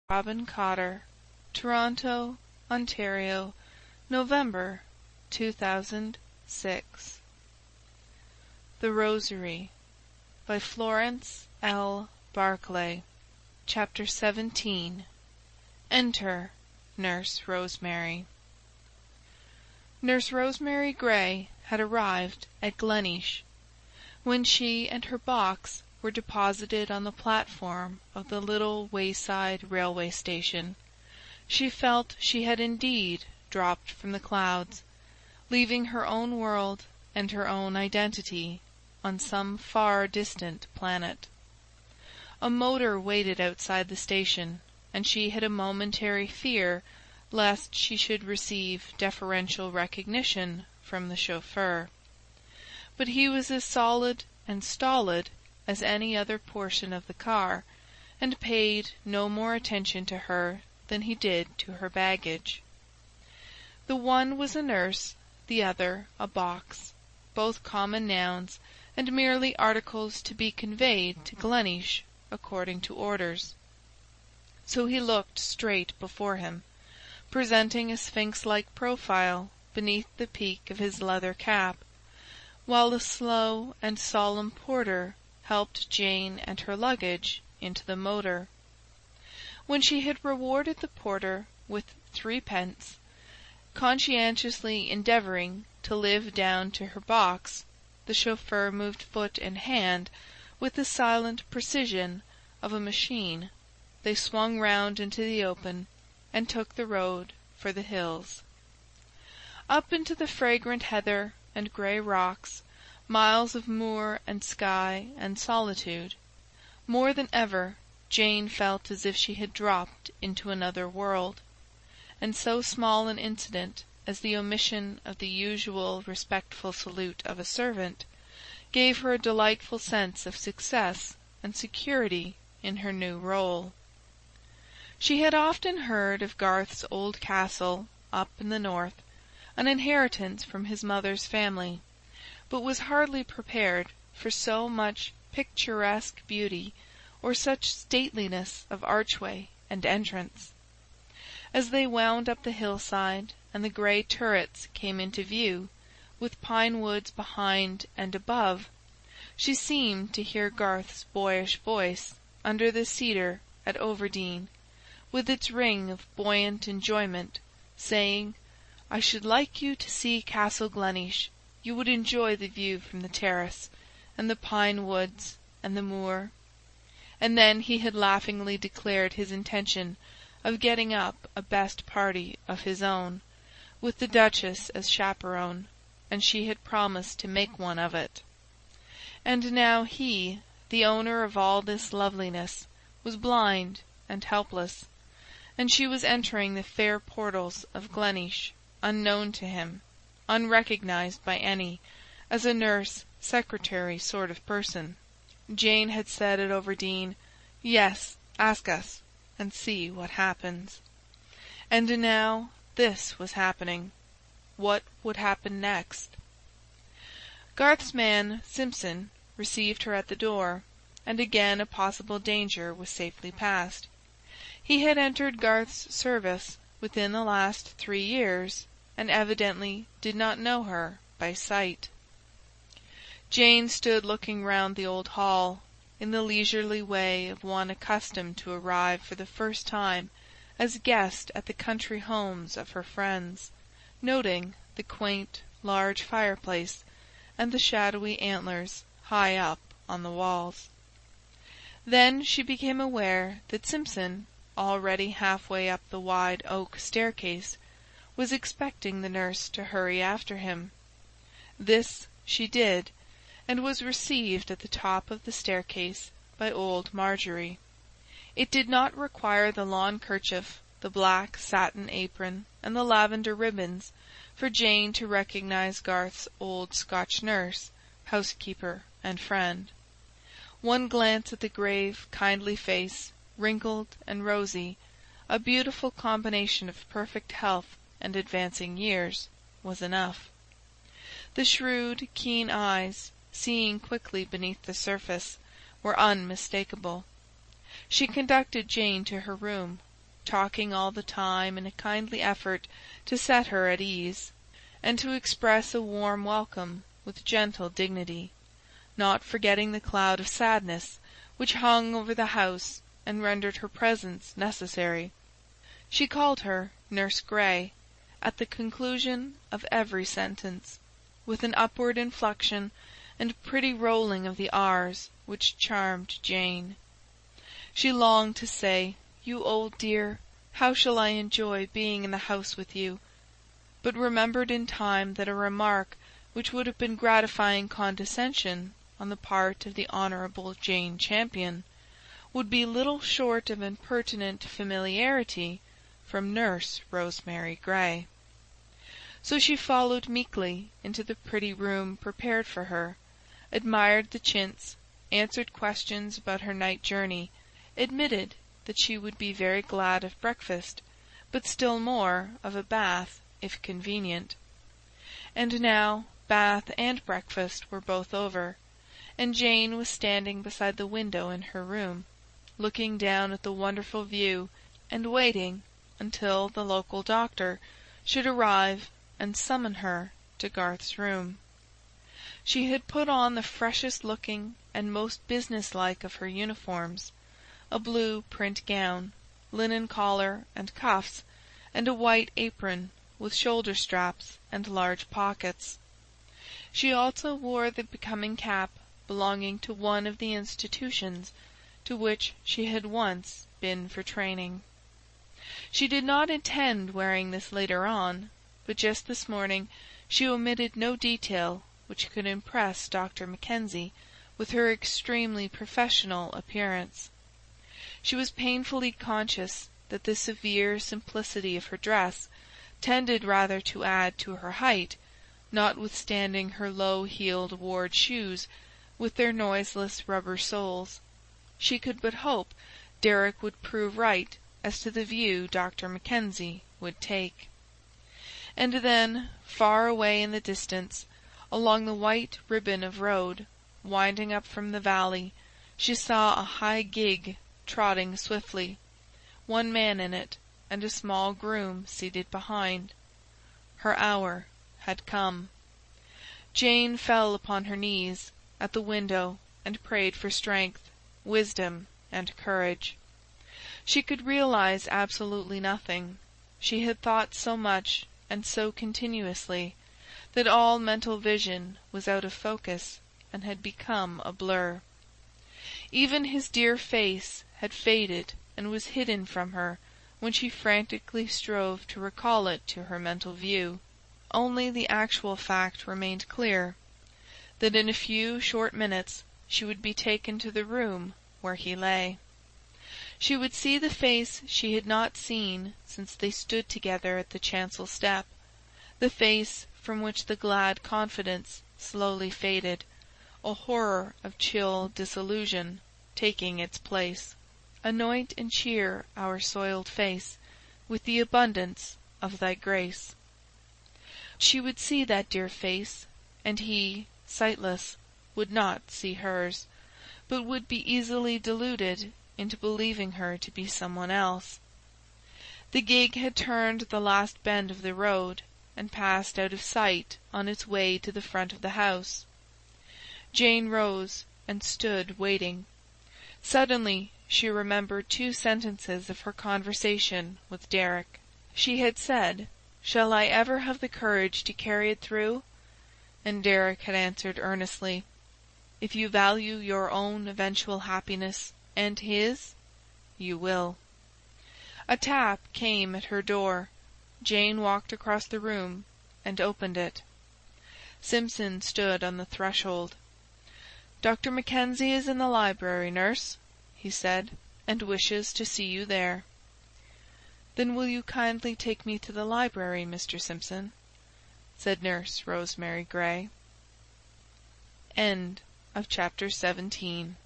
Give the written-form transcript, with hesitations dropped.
Robin Cotter, Toronto, Ontario, November 2006. The Rosary by Florence L. Barclay. Chapter 17. Enter Nurse Rosemary. Nurse Rosemary Gray had arrived at Gleneesh. When she and her box were deposited on the platform of the little wayside railway station, she felt she had indeed dropped from the clouds, leaving her own world and her own identity on some far distant planet. A motor waited outside the station, and she had a momentary fear lest she should receive deferential recognition from the chauffeur. But he was as solid and stolid as any other portion of the car, and paid no more attention to her than he did to her baggage. The one was a nurse, the other a box, both common nouns, and merely articles to be conveyed to Gleneesh according to orders. So he looked straight before him, presenting a sphinx-like profile beneath the peak of his leather cap, while the slow and solemn porter helped Jane and her luggage into the motor. When she had rewarded the porter with 3 pence, conscientiously endeavouring to live down to her box, the chauffeur moved foot and hand with the silent precision of a machine. They swung round into the open and took the road for the hills. Up into the fragrant heather and grey rocks, miles of moor and sky and solitude. More than ever, Jane felt as if she had dropped into another world, and so small an incident as the omission of the usual respectful salute of a servant gave her a delightful sense of success and security in her new role. She had often heard of Garth's old castle up in the north, an inheritance from his mother's family, but was hardly prepared for so much picturesque beauty or such stateliness of archway and entrance. As they wound up the hillside and the grey turrets came into view, with pine woods behind and above, she seemed to hear Garth's boyish voice under the cedar at Overdene, with its ring of buoyant enjoyment, saying, "I should like you to see Castle Gleneesh. You would enjoy the view from the terrace, and the pine woods, and the moor." And then he had laughingly declared his intention of getting up a best party of his own, with the Duchess as chaperone, and she had promised to make one of it. And now he, the owner of all this loveliness, was blind and helpless, and she was entering the fair portals of Gleneesh, unknown to him, unrecognized by any, as a nurse secretary sort of person. Jane had said at Overdene, "Yes, ask us, and see what happens." And now this was happening. What would happen next? Garth's man, Simpson, received her at the door, and again a possible danger was safely past. He had entered Garth's service within the last 3 years, and evidently did not know her by sight. Jane stood looking round the old hall, in the leisurely way of one accustomed to arrive for the first time as guest at the country homes of her friends, noting the quaint, large fireplace and the shadowy antlers high up on the walls. Then she became aware that Simpson, already halfway up the wide oak staircase, was expecting the nurse to hurry after him. This she did, and was received at the top of the staircase by old Marjorie. It did not require the lawn kerchief, the black satin apron, and the lavender ribbons for Jane to recognize Garth's old Scotch nurse, housekeeper, and friend. One glance at the grave, kindly face, wrinkled and rosy, a beautiful combination of perfect health and advancing years, was enough. The shrewd, keen eyes, seeing quickly beneath the surface, were unmistakable. She conducted Jane to her room, talking all the time in a kindly effort to set her at ease, and to express a warm welcome with gentle dignity, not forgetting the cloud of sadness which hung over the house and rendered her presence necessary. She called her Nurse Gray at the conclusion of every sentence, with an upward inflection and pretty rolling of the R's which charmed Jane. She longed to say, "You old dear, how shall I enjoy being in the house with you?" but remembered in time that a remark which would have been gratifying condescension on the part of the Honourable Jane Champion would be little short of impertinent familiarity from Nurse Rosemary Gray. So she followed meekly into the pretty room prepared for her, admired the chintz, answered questions about her night journey, admitted that she would be very glad of breakfast, but still more of a bath if convenient. And now bath and breakfast were both over, and Jane was standing beside the window in her room, looking down at the wonderful view and waiting until the local doctor should arrive and summon her to Garth's room. She had put on the freshest looking and most businesslike of her uniforms, a blue print gown, linen collar and cuffs, and a white apron with shoulder straps and large pockets. She also wore the becoming cap belonging to one of the institutions to which she had once been for training. She did not intend wearing this later on, but just this morning she omitted no detail which could impress Dr. Mackenzie with her extremely professional appearance. She was painfully conscious that the severe simplicity of her dress tended rather to add to her height, notwithstanding her low-heeled ward shoes with their noiseless rubber soles. She could but hope Derek would prove right as to the view Dr. Mackenzie would take. And then, far away in the distance, along the white ribbon of road, winding up from the valley, she saw a high gig trotting swiftly, one man in it, and a small groom seated behind. Her hour had come. Jane fell upon her knees at the window and prayed for strength, wisdom, and courage. She could realize absolutely nothing. She had thought so much and so continuously that all mental vision was out of focus and had become a blur. Even his dear face had faded and was hidden from her when she frantically strove to recall it to her mental view. Only the actual fact remained clear, that in a few short minutes she would be taken to the room where he lay. She would see the face she had not seen since they stood together at the chancel step, the face from which the glad confidence slowly faded, a horror of chill disillusion taking its place. Anoint and cheer our soiled face with the abundance of thy grace. She would see that dear face, and he, sightless, would not see hers, but would be easily deluded into believing her to be someone else. The gig had turned the last bend of the road, and passed out of sight on its way to the front of the house. Jane rose and stood waiting. Suddenly she remembered 2 sentences of her conversation with Derek. She had said, "Shall I ever have the courage to carry it through?" And Derek had answered earnestly, "If you value your own eventual happiness and his, you will." A tap came at her door. Jane walked across the room and opened it. Simpson stood on the threshold. "Dr. Mackenzie is in the library, nurse," he said, "and wishes to see you there." "Then will you kindly take me to the library, Mr. Simpson?" said Nurse Rosemary Gray. End of chapter 17.